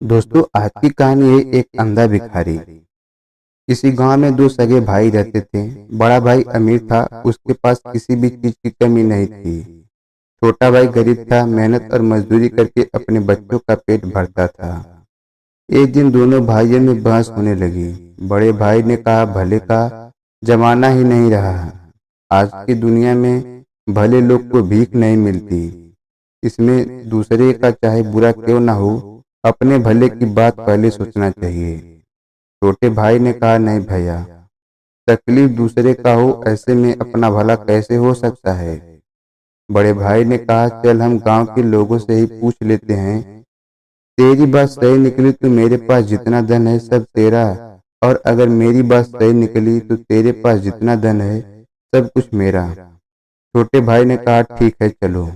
दोस्तों, आज की कहानी है एक अंधा भिखारी। किसी गांव में दो सगे भाई रहते थे। बड़ा भाई अमीर था, उसके पास किसी भी चीज की कमी नहीं थी। छोटा भाई गरीब था, मेहनत और मजदूरी करके अपने बच्चों का पेट भरता था। एक दिन दोनों भाइयों में बहस होने लगी। बड़े भाई ने कहा, भले का जमाना ही नहीं रहा। आज की दुनिया में भले लोग को भीख नहीं मिलती। इसमें दूसरे का चाहे बुरा क्यों ना हो, अपने भले की बात पहले सोचना चाहिए। छोटे भाई ने कहा, नहीं भैया, तकलीफ दूसरे का हो ऐसे में अपना भला कैसे हो सकता है। बड़े भाई ने कहा, चल हम गांव के लोगों से ही पूछ लेते हैं। तेरी बात सही निकली तो मेरे पास जितना धन है सब तेरा, और अगर मेरी बात सही निकली तो तेरे पास जितना धन है सब कुछ मेरा। छोटे भाई ने कहा, ठीक है चलो।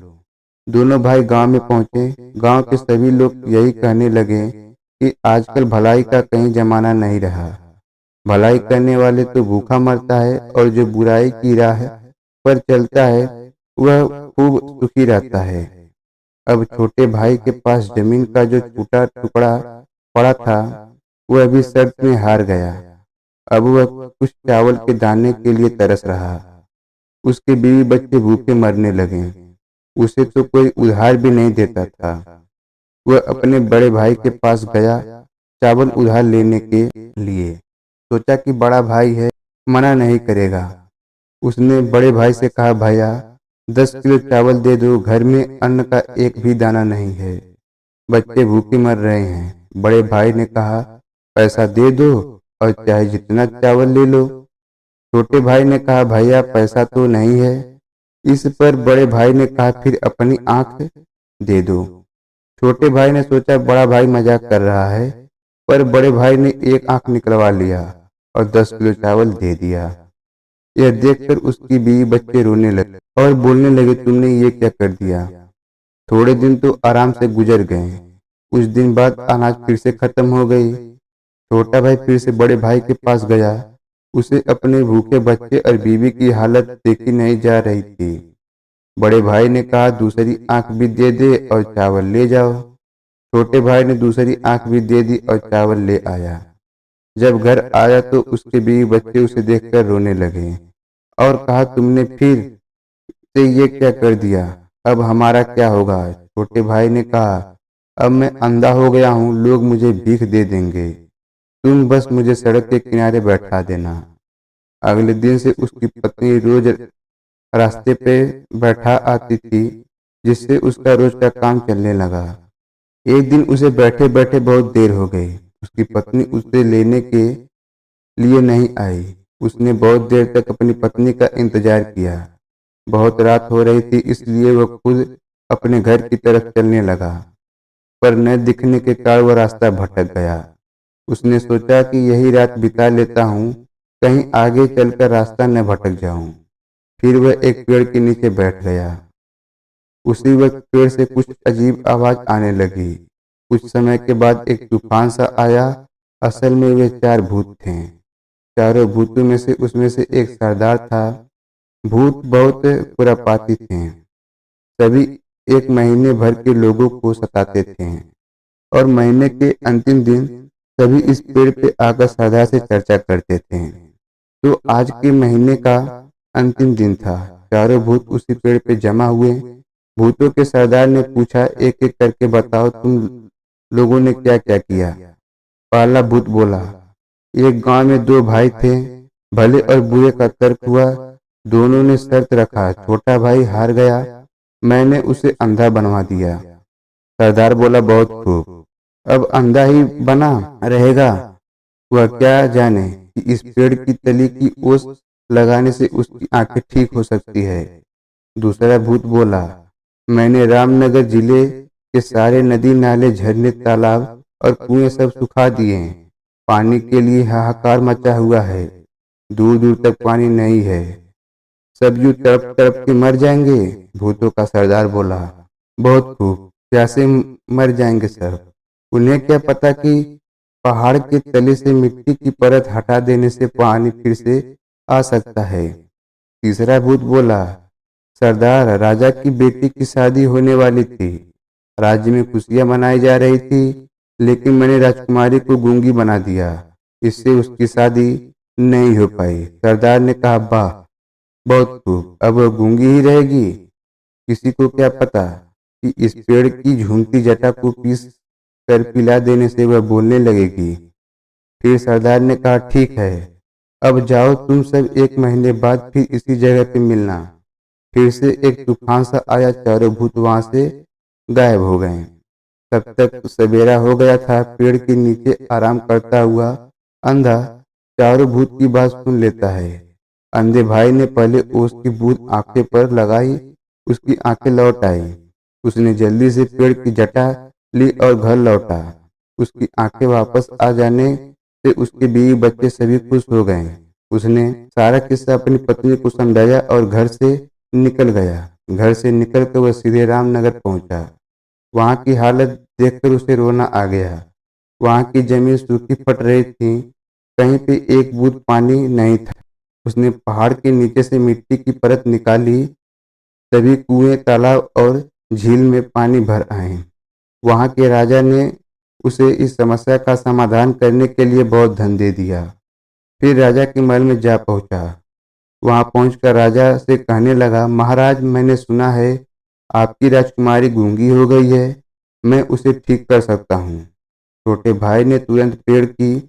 दोनों भाई गांव में पहुंचे। गांव के सभी लोग यही कहने लगे कि आजकल भलाई का कहीं जमाना नहीं रहा। भलाई करने वाले तो भूखा मरता है और जो बुराई की राह पर चलता है वह खूब सुखी रहता है। अब छोटे भाई के पास जमीन का जो टूटा टुकड़ा पड़ा था वह भी शर्त में हार गया। अब वह कुछ चावल के दाने के लिए तरस रहा। उसके बीवी बच्चे भूखे मरने लगे। उसे तो कोई उधार भी नहीं देता था। वह अपने बड़े भाई के पास गया चावल उधार लेने के लिए। सोचा कि बड़ा भाई है, मना नहीं करेगा। उसने बड़े भाई से कहा, भैया 10 किलो चावल दे दो, घर में अन्न का एक भी दाना नहीं है, बच्चे भूखे मर रहे हैं। बड़े भाई ने कहा, पैसा दे दो और चाहे जितना चावल ले लो। छोटे भाई ने कहा, भैया पैसा तो नहीं है। इस पर बड़े भाई ने कहा, फिर अपनी आंख दे दो। छोटे भाई ने सोचा बड़ा भाई मजाक कर रहा है, पर बड़े भाई ने एक आंख निकलवा लिया और 10 किलो चावल दे दिया। यह देखकर उसकी बीवी बच्चे रोने लगे और बोलने लगे, तुमने ये क्या कर दिया। थोड़े दिन तो आराम से गुजर गए। कुछ दिन बाद अनाज फिर से खत्म हो गई। छोटा भाई फिर से बड़े भाई के पास गया। उसे अपने भूखे बच्चे और बीवी की हालत देखी नहीं जा रही थी। बड़े भाई ने कहा, दूसरी आंख भी दे दे और चावल ले जाओ। छोटे भाई ने दूसरी आंख भी दे दी और चावल ले आया। जब घर आया तो उसके बीवी बच्चे उसे देखकर रोने लगे और कहा, तुमने फिर से ये क्या कर दिया, अब हमारा क्या होगा। छोटे भाई ने कहा, अब मैं अंधा हो गया हूँ, लोग मुझे भीख दे देंगे, तुम बस मुझे सड़क के किनारे बैठा देना। अगले दिन से उसकी पत्नी रोज रास्ते पे बैठा आती थी, जिससे उसका रोज का काम चलने लगा। एक दिन उसे बैठे बैठे बहुत देर हो गई। उसकी पत्नी उसे लेने के लिए नहीं आई। उसने बहुत देर तक अपनी पत्नी का इंतजार किया। बहुत रात हो रही थी, इसलिए वह खुद अपने घर की तरफ चलने लगा, पर न दिखने के कारण वह रास्ता भटक गया। उसने सोचा कि यही रात बिता लेता हूँ, कहीं आगे चलकर रास्ता न भटक जाऊं। फिर वह एक पेड़ के नीचे बैठ गया। उसी वक्त पेड़ से कुछ अजीब आवाज आने लगी। कुछ समय के बाद एक तूफान सा आया। असल में वे चार भूत थे। चारों भूतों में से उसमें से एक सरदार था। भूत बहुत खुरापाती थे। सभी एक महीने भर के लोगों को सताते थे और महीने के अंतिम दिन सभी इस पेड़ पे आकर सरदार से चर्चा करते थे। तो आज के महीने का अंतिम दिन था। चारों भूत उसी पेड़ पे जमा हुए। भूतों के सरदार ने पूछा, एक एक करके बताओ तुम लोगों ने क्या क्या किया। पहला भूत बोला, एक गांव में दो भाई थे, भले और बुरे का तर्क हुआ। दोनों ने शर्त रखा, छोटा भाई हार गया, मैंने उसे अंधा बनवा दिया। सरदार बोला, बहुत खूब, अब अंधा ही बना रहेगा। वह क्या जाने कि इस पेड़ की तली की ओस लगाने से उसकी आंखें ठीक हो सकती है। दूसरा भूत बोला, मैंने रामनगर जिले के सारे नदी नाले झरने तालाब और कुएं सब सुखा दिए हैं। पानी के लिए हाहाकार मचा हुआ है, दूर दूर तक पानी नहीं है, सब यूं तड़प तड़प के मर जाएंगे। भूतों का सरदार बोला, बहुत खूब, प्यासे मर जाएंगे सर, उन्हें क्या पता कि पहाड़ के तले से मिट्टी की परत हटा देने से पानी फिर से आ सकता है। तीसरा भूत बोला, सरदार, राजा की बेटी की शादी होने वाली थी, राज्य में खुशियां मनाई जा रही थी, लेकिन मैंने राजकुमारी को गूंगी बना दिया, इससे उसकी शादी नहीं हो पाई। सरदार ने कहा, वाह, बहुत खूब, अब वह गूंगी ही रहेगी। किसी को क्या पता कि इस पेड़ की झूमती जटा को पीस कर पिला देने से वह बोलने लगेगी। फिर सरदार ने कहा, ठीक है, अब जाओ तुम सब, 1 महीने बाद फिर इसी जगह पे मिलना। फिर से एक तूफान सा आया, चारों भूत वहां से गायब हो गए। तब तक सवेरा हो गया था। पेड़ के नीचे आराम करता हुआ अंधा चारों भूत की बात सुन लेता है। अंधे भाई ने पहले ओस की बूंद आंखें पर लगाई, उसकी आंखें लौट आई। उसने जल्दी से पेड़ की जटा ली और घर लौटा। उसकी आंखें वापस आ जाने से उसके बीवी बच्चे सभी खुश हो गए। उसने सारा किस्सा अपनी पत्नी को समझाया और घर से निकल गया। घर से निकलकर वह सीधे रामनगर पहुंचा। वहां की हालत देखकर उसे रोना आ गया। वहां की जमीन सूखी फट रही थी, कहीं पे एक बूंद पानी नहीं था। उसने पहाड़ के नीचे से मिट्टी की परत निकाली। सभी कुएं, तालाब और झील में पानी भर आए। वहां के राजा ने उसे इस समस्या का समाधान करने के लिए बहुत धन दे दिया। फिर राजा के महल में जा पहुंचा। वहां पहुंचकर राजा से कहने लगा, महाराज, मैंने सुना है आपकी राजकुमारी गूंगी हो गई है, मैं उसे ठीक कर सकता हूँ। छोटे भाई ने तुरंत पेड़ की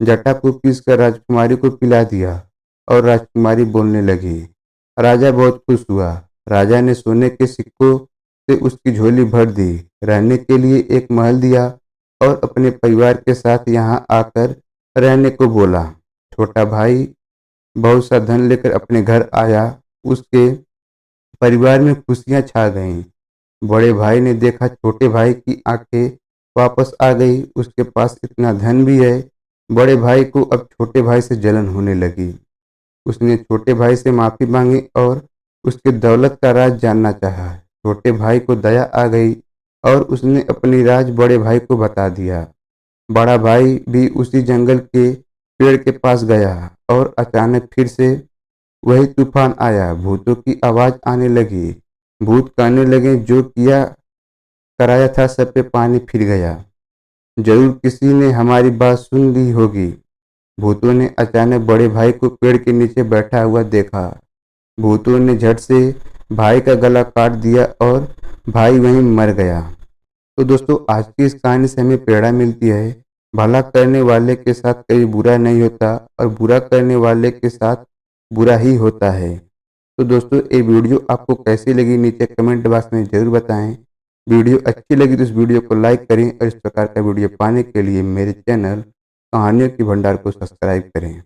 जटा को पीसकर राजकुमारी को पिला दिया और राजकुमारी बोलने लगी। राजा बहुत खुश हुआ। राजा ने सोने के सिक्कों से उसकी झोली भर दी, रहने के लिए एक महल दिया और अपने परिवार के साथ यहाँ आकर रहने को बोला। छोटा भाई बहुत सा धन लेकर अपने घर आया। उसके परिवार में खुशियां छा गईं। बड़े भाई ने देखा छोटे भाई की आंखें वापस आ गई, उसके पास इतना धन भी है। बड़े भाई को अब छोटे भाई से जलन होने लगी। उसने छोटे भाई से माफी मांगी और उसके दौलत का राज जानना चाहा। छोटे भाई को दया आ गई और उसने अपनी राज बड़े भाई को बता दिया। बड़ा भाई भी उसी जंगल के पेड़ के पास गया और अचानक फिर से वही तूफान आया। भूतों की आवाज आने लगी। भूत कहने लगे, जो किया कराया था सब पे पानी फिर गया। जरूर किसी ने हमारी बात सुन ली होगी। भूतों ने अचानक बड़े भाई को पेड़ के नीचे बैठा हुआ देखा। भूतों ने झट से भाई का गला काट दिया और भाई वहीं मर गया। तो दोस्तों, आज की इस कहानी से हमें प्रेरणा मिलती है, भला करने वाले के साथ कभी बुरा नहीं होता और बुरा करने वाले के साथ बुरा ही होता है। तो दोस्तों, ये वीडियो आपको कैसी लगी नीचे कमेंट बॉक्स में ज़रूर बताएं। वीडियो अच्छी लगी तो इस वीडियो को लाइक करें और इस प्रकार का वीडियो पाने के लिए मेरे चैनल कहानियों की भंडार को सब्सक्राइब करें।